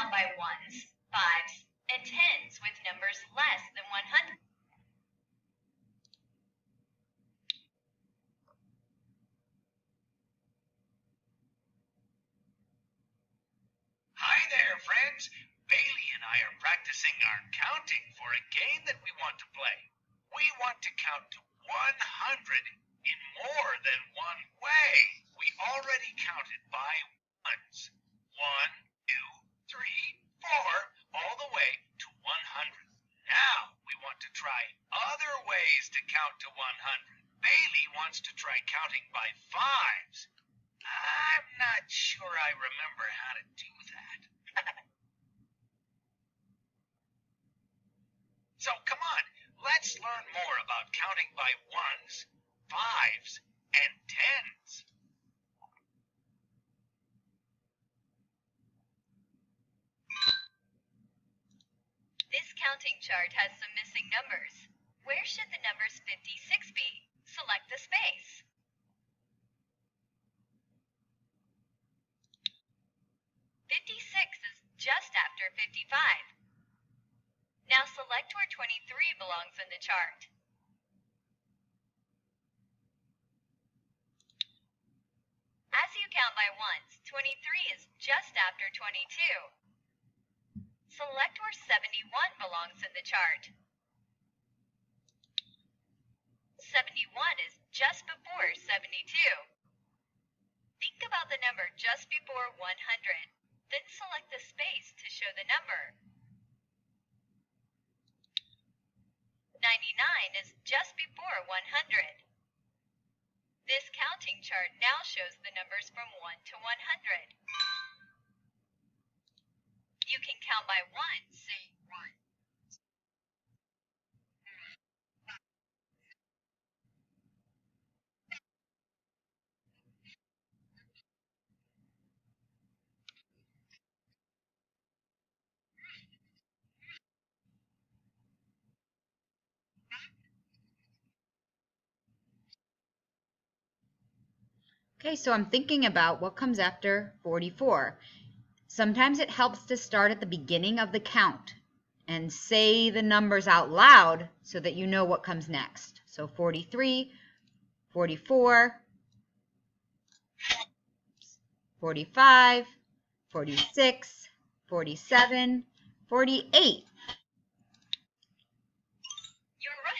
count by ones, fives, and tens with numbers less than 100. Hi there, friends. Bailey and I are practicing our counting for a game that we want to play. We want to count to 100 in more than one way. We already counted by ones. 1, 2, 3, 4, all the way to 100. Now we want to try other ways to count to 100. Bailey wants to try counting by fives. I'm not sure I remember how to do that. So come on, let's learn more about counting by ones, fives, and tens. This counting chart has some missing numbers. Where should the numbers 56 be? Select the space. is just after 55. Now select where 23 belongs in the chart. As you count by ones, 23 is just after 22. Select where 71 belongs in the chart. 71 is just before 72. Think about the number just before 100. Then select the space to show the number. 99 is just before 100. This counting chart now shows the numbers from 1 to 100. You can count by ones, say 1. Okay, so I'm thinking about what comes after 44. Sometimes it helps to start at the beginning of the count and say the numbers out loud so that you know what comes next. So 43, 44, 45, 46, 47, 48. You're right.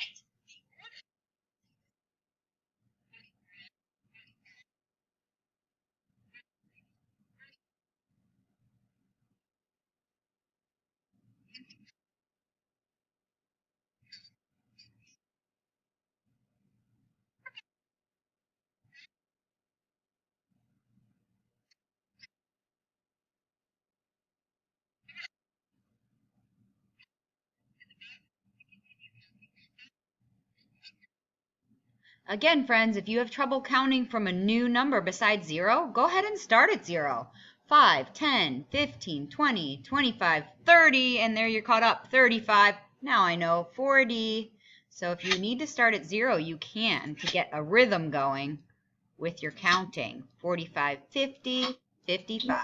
Again, friends, if you have trouble counting from a new number besides 0, go ahead and start at 0. 5, 10, 15, 20, 25, 30, and there you're caught up. 35, now I know, 40. So if you need to start at 0, you can to get a rhythm going with your counting. 45, 50, 55.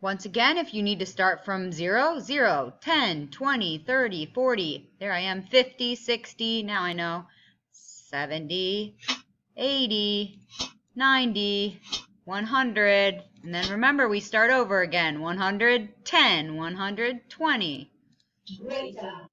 Once again, if you need to start from 0, 0, 10, 20, 30, 40. There I am, 50, 60. Now I know. 70, 80, 90, 100. And then remember, we start over again. 110, 120. Great job.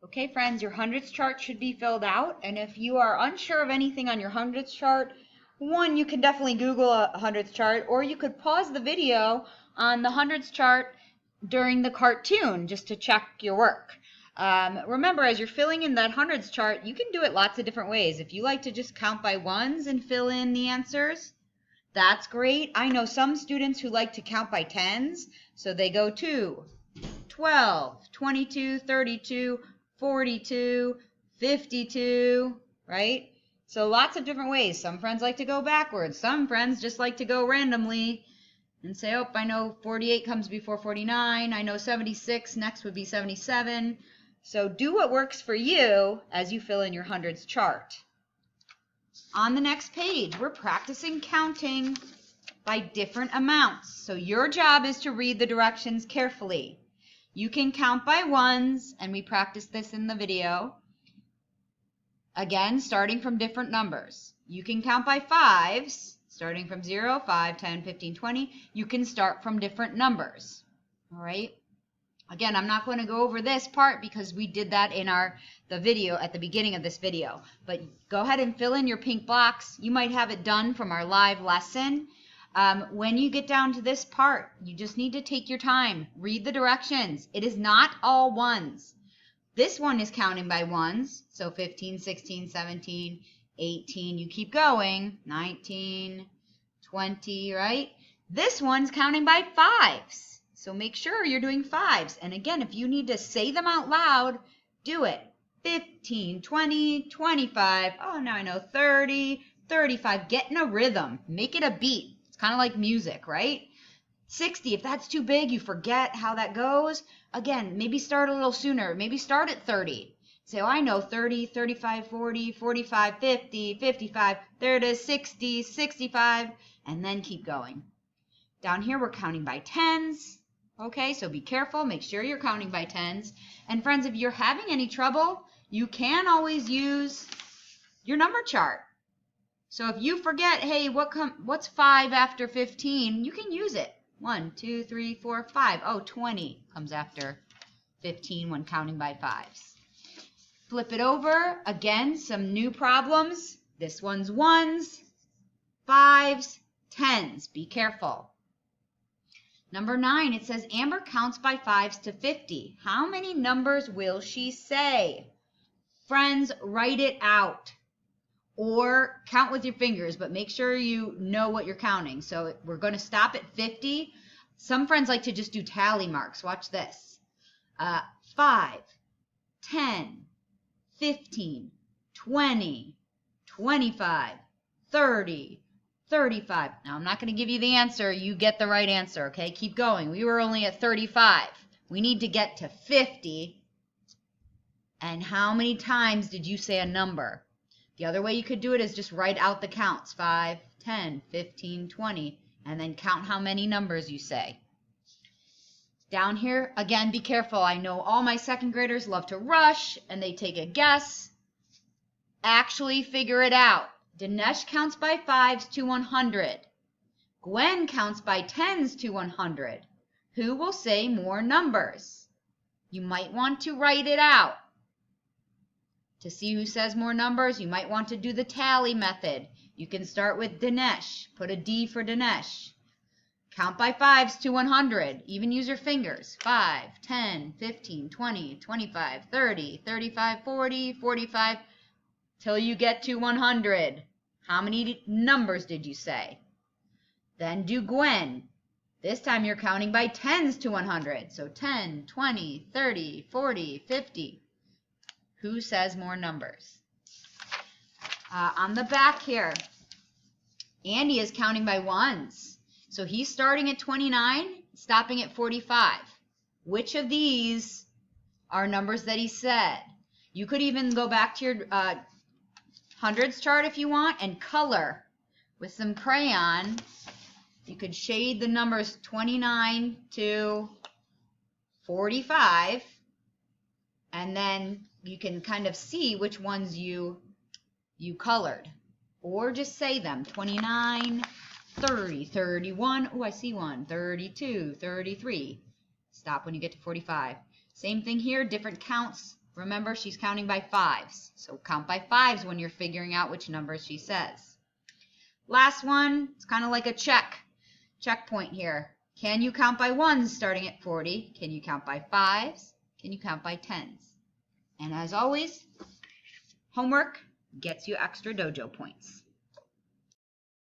Okay, friends, your hundredths chart should be filled out. And if you are unsure of anything on your hundredths chart, one, you can definitely Google a hundredths chart, or you could pause the video on the hundredths chart, during the cartoon just to check your work. Remember, as you're filling in that hundreds chart, you can do it lots of different ways. If you like to just count by ones and fill in the answers, that's great. I know some students who like to count by tens, so they go 2, 12, 22, 32, 42, 52, right? So lots of different ways. Some friends like to go backwards. Some friends just like to go randomly and say, oh, I know 48 comes before 49. I know 76 next would be 77. So do what works for you as you fill in your hundreds chart. On the next page, we're practicing counting by different amounts. So your job is to read the directions carefully. You can count by ones, and we practiced this in the video. Again, starting from different numbers. You can count by fives, starting from 0, 5, 10, 15, 20. You can start from different numbers. All right? Again, I'm not going to go over this part because we did that in the video at the beginning of this video. But go ahead and fill in your pink box. You might have it done from our live lesson. When you get down to this part, you just need to take your time. Read the directions. It is not all ones. This one is counting by ones. So 15, 16, 17, 18. You keep going. 19, 20, right? This one's counting by fives. So make sure you're doing fives. And again, if you need to say them out loud, do it. 15, 20, 25. Oh, now I know 30, 35. Get in a rhythm. Make it a beat. It's kind of like music, right? 60. If that's too big, you forget how that goes. Again, maybe start a little sooner. Maybe start at 30. Say, oh, I know 30, 35, 40, 45, 50, 55. There it is, 60, 65. And then keep going. Down here, we're counting by tens. Okay, so be careful. Make sure you're counting by tens. And friends, if you're having any trouble, you can always use your number chart. So if you forget, hey, what's 5 after 15, you can use it. 1, 2, 3, 4, 5. Oh, 20 comes after 15 when counting by fives. Flip it over. Again, some new problems. This one's ones, fives, tens. Be careful. Number 9, it says Amber counts by fives to 50. How many numbers will she say? Friends, write it out. Or count with your fingers, but make sure you know what you're counting. So we're going to stop at 50. Some friends like to just do tally marks. Watch this. 5, 10, 15, 20, 25, 30, 35. Now, I'm not going to give you the answer. You get the right answer, okay? Keep going. We were only at 35. We need to get to 50. And how many times did you say a number? The other way you could do it is just write out the counts. 5, 10, 15, 20. And then count how many numbers you say. Down here, again, be careful. I know all my second graders love to rush and they take a guess. Actually figure it out. Dinesh counts by fives to 100. Gwen counts by tens to 100. Who will say more numbers? You might want to write it out. To see who says more numbers, you might want to do the tally method. You can start with Dinesh. Put a D for Dinesh. Count by fives to 100. Even use your fingers. 5, 10, 15, 20, 25, 30, 35, 40, 45, till you get to 100. How many numbers did you say? Then do Gwen. This time you're counting by tens to 100. So 10, 20, 30, 40, 50. Who says more numbers? On the back here, Andy is counting by ones. So he's starting at 29, stopping at 45. Which of these are numbers that he said? You could even go back to your hundreds chart if you want and color with some crayon. You could shade the numbers 29 to 45, and then you can kind of see which ones you colored, or just say them. 29, 30, 31. Oh, I see one. 32, 33. Stop when you get to 45. Same thing here, different counts. Remember, she's counting by fives. So count by fives when you're figuring out which numbers she says. Last one, it's kind of like a checkpoint here. Can you count by ones starting at 40? Can you count by fives? Can you count by tens? And as always, homework gets you extra dojo points.